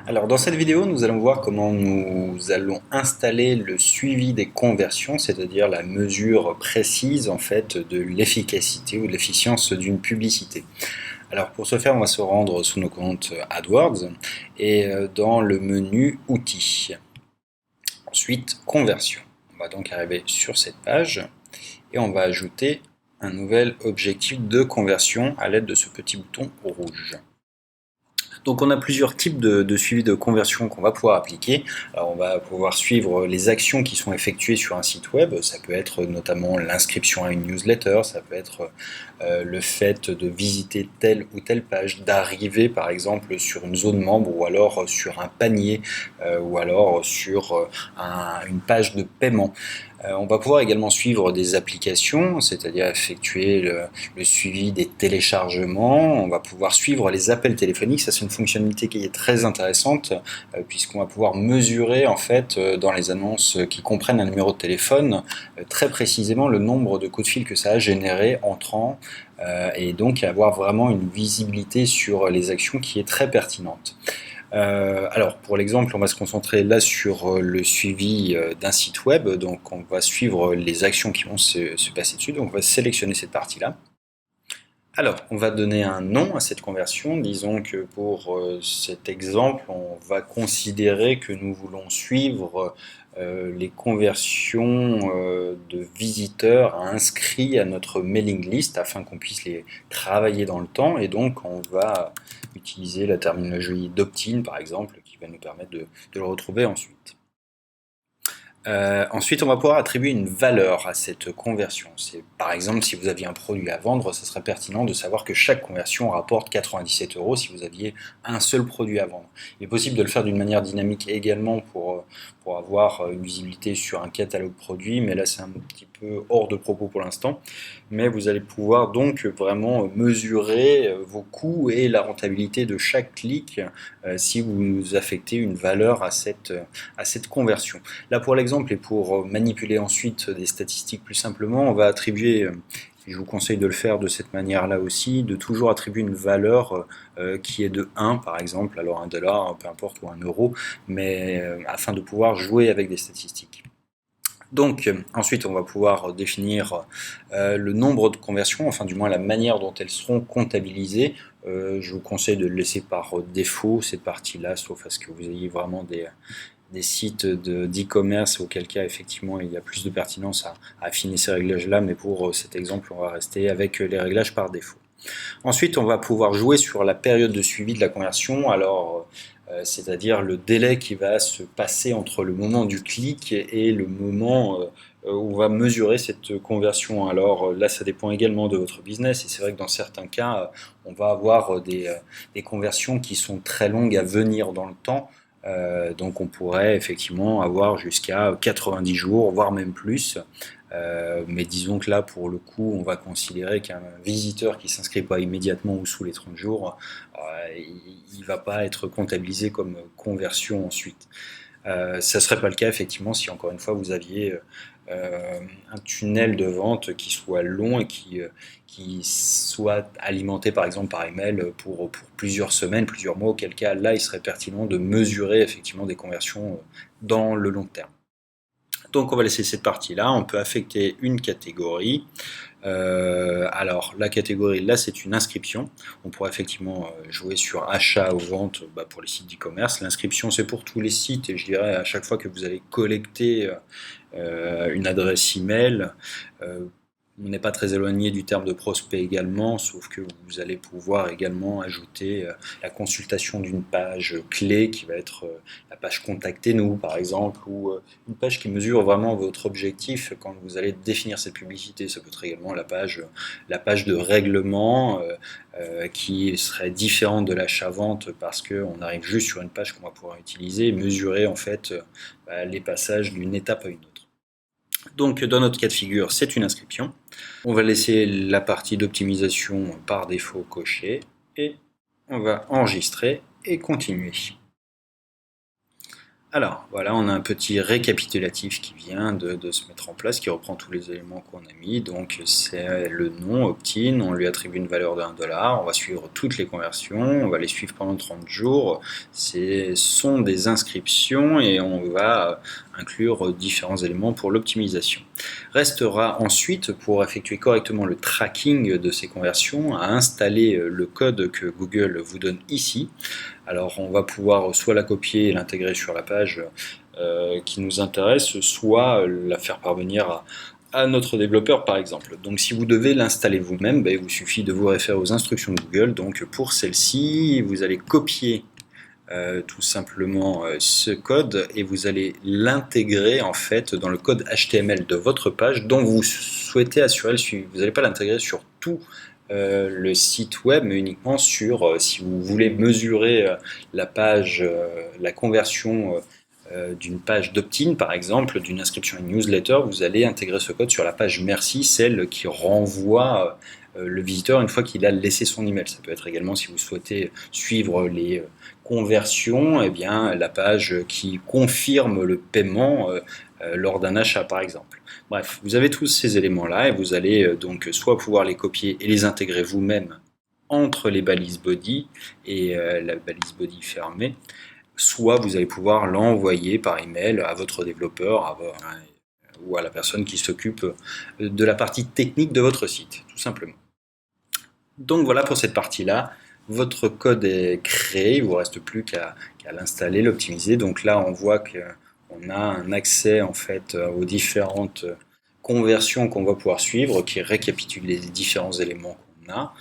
Alors dans cette vidéo, nous allons voir comment nous allons installer le suivi des conversions, c'est-à-dire la mesure précise en fait de l'efficacité ou de l'efficience d'une publicité. Alors pour ce faire, on va se rendre sous nos comptes AdWords et dans le menu Outils. Ensuite, Conversion. On va donc arriver sur cette page et on va ajouter un nouvel objectif de conversion à l'aide de ce petit bouton rouge. Donc on a plusieurs types de suivi de conversion qu'on va pouvoir appliquer. Alors on va pouvoir suivre les actions qui sont effectuées sur un site web. Ça peut être notamment l'inscription à une newsletter, ça peut être le fait de visiter telle ou telle page, d'arriver par exemple sur une zone membre ou alors sur un panier ou alors sur une page de paiement. On va pouvoir également suivre des applications, c'est-à-dire effectuer le suivi des téléchargements. On va pouvoir suivre les appels téléphoniques. Ça, c'est une fonctionnalité qui est très intéressante puisqu'on va pouvoir mesurer en fait dans les annonces qui comprennent un numéro de téléphone très précisément le nombre de coups de fil que ça a généré entrant et donc avoir vraiment une visibilité sur les actions qui est très pertinente. Alors pour l'exemple, on va se concentrer là sur le suivi d'un site web, donc on va suivre les actions qui vont se passer dessus, donc on va sélectionner cette partie-là. Alors, on va donner un nom à cette conversion. Disons que pour cet exemple, on va considérer que nous voulons suivre les conversions de visiteurs inscrits à notre mailing list afin qu'on puisse les travailler dans le temps. Et donc, on va utiliser la terminologie d'opt-in, par exemple, qui va nous permettre de le retrouver ensuite. Ensuite, on va pouvoir attribuer une valeur à cette conversion. Par exemple, si vous aviez un produit à vendre, ce serait pertinent de savoir que chaque conversion rapporte 97 € si vous aviez un seul produit à vendre. Il est possible de le faire d'une manière dynamique également pour avoir une visibilité sur un catalogue produit, mais là c'est un petit peu hors de propos pour l'instant. Mais vous allez pouvoir donc vraiment mesurer vos coûts et la rentabilité de chaque clic si vous affectez une valeur à cette conversion. Là pour l'exemple et pour manipuler ensuite des statistiques plus simplement, on va attribuer, je vous conseille de le faire de cette manière-là aussi, de toujours attribuer une valeur qui est de 1 par exemple, alors $1, peu importe, ou 1 €, mais afin de pouvoir jouer avec des statistiques. Donc ensuite on va pouvoir définir le nombre de conversions, enfin du moins la manière dont elles seront comptabilisées. Je vous conseille de le laisser par défaut cette partie-là, sauf à ce que vous ayez vraiment des sites d'e-commerce, auquel cas effectivement il y a plus de pertinence à affiner ces réglages-là, mais pour cet exemple on va rester avec les réglages par défaut. Ensuite, on va pouvoir jouer sur la période de suivi de la conversion, alors c'est-à-dire le délai qui va se passer entre le moment du clic et le moment où on va mesurer cette conversion. Alors là, ça dépend également de votre business et c'est vrai que dans certains cas, on va avoir des conversions qui sont très longues à venir dans le temps. Donc on pourrait effectivement avoir jusqu'à 90 jours, voire même plus. Mais disons que là, pour le coup, on va considérer qu'un visiteur qui ne s'inscrit pas immédiatement ou sous les 30 jours, il ne va pas être comptabilisé comme conversion ensuite. Ça ne serait pas le cas effectivement si encore une fois vous aviez un tunnel de vente qui soit long et qui soit alimenté par exemple par email pour plusieurs semaines, plusieurs mois, auquel cas là il serait pertinent de mesurer effectivement des conversions dans le long terme. Donc on va laisser cette partie-là, on peut affecter une catégorie. Alors la catégorie là c'est une inscription, on pourrait effectivement jouer sur achat ou vente pour les sites d'e-commerce. L'inscription c'est pour tous les sites et je dirais à chaque fois que vous allez collecter une adresse email, on n'est pas très éloigné du terme de prospect également, sauf que vous allez pouvoir également ajouter la consultation d'une page clé qui va être la page Contactez-nous par exemple, ou une page qui mesure vraiment votre objectif quand vous allez définir cette publicité. Ça peut être également la page de règlement qui serait différente de l'achat-vente parce qu'on arrive juste sur une page qu'on va pouvoir utiliser et mesurer en fait les passages d'une étape à une autre. Donc dans notre cas de figure, c'est une inscription. On va laisser la partie d'optimisation par défaut cochée et on va enregistrer et continuer. Alors, voilà, on a un petit récapitulatif qui vient de se mettre en place, qui reprend tous les éléments qu'on a mis. Donc, c'est le nom, opt-in, on lui attribue une valeur de 1 $, on va suivre toutes les conversions, on va les suivre pendant 30 jours. Ce sont des inscriptions et on va inclure différents éléments pour l'optimisation. Restera ensuite, pour effectuer correctement le tracking de ces conversions, à installer le code que Google vous donne ici. Alors on va pouvoir soit la copier et l'intégrer sur la page qui nous intéresse, soit la faire parvenir à notre développeur par exemple. Donc si vous devez l'installer vous-même, il vous suffit de vous référer aux instructions de Google. Donc pour celle-ci, vous allez copier tout simplement ce code et vous allez l'intégrer en fait dans le code HTML de votre page dont vous souhaitez assurer le suivi. Vous n'allez pas l'intégrer sur tout le site web, mais uniquement sur si vous voulez mesurer la page, la conversion d'une page d'opt-in par exemple, d'une inscription à une newsletter, vous allez intégrer ce code sur la page merci, celle qui renvoie le visiteur une fois qu'il a laissé son email. Ça peut être également si vous souhaitez suivre les conversions, eh bien, la page qui confirme le paiement lors d'un achat par exemple. Bref, vous avez tous ces éléments-là et vous allez donc soit pouvoir les copier et les intégrer vous-même entre les balises body et la balise body fermée, soit vous allez pouvoir l'envoyer par email à votre développeur ou à la personne qui s'occupe de la partie technique de votre site, tout simplement. Donc voilà pour cette partie-là. Votre code est créé, il ne vous reste plus qu'à l'installer, l'optimiser. Donc là, on voit qu'on a un accès en fait aux différentes conversions qu'on va pouvoir suivre, qui récapitule les différents éléments qu'on a.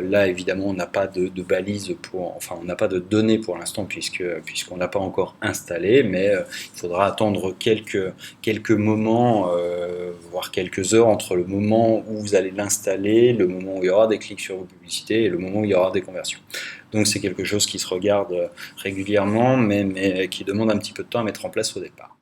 Là, évidemment, on n'a pas de balise enfin, on n'a pas de données pour l'instant puisqu'on n'a pas encore installé, mais il faudra attendre quelques moments, voire quelques heures entre le moment où vous allez l'installer, le moment où il y aura des clics sur vos publicités et le moment où il y aura des conversions. Donc c'est quelque chose qui se regarde régulièrement, mais qui demande un petit peu de temps à mettre en place au départ.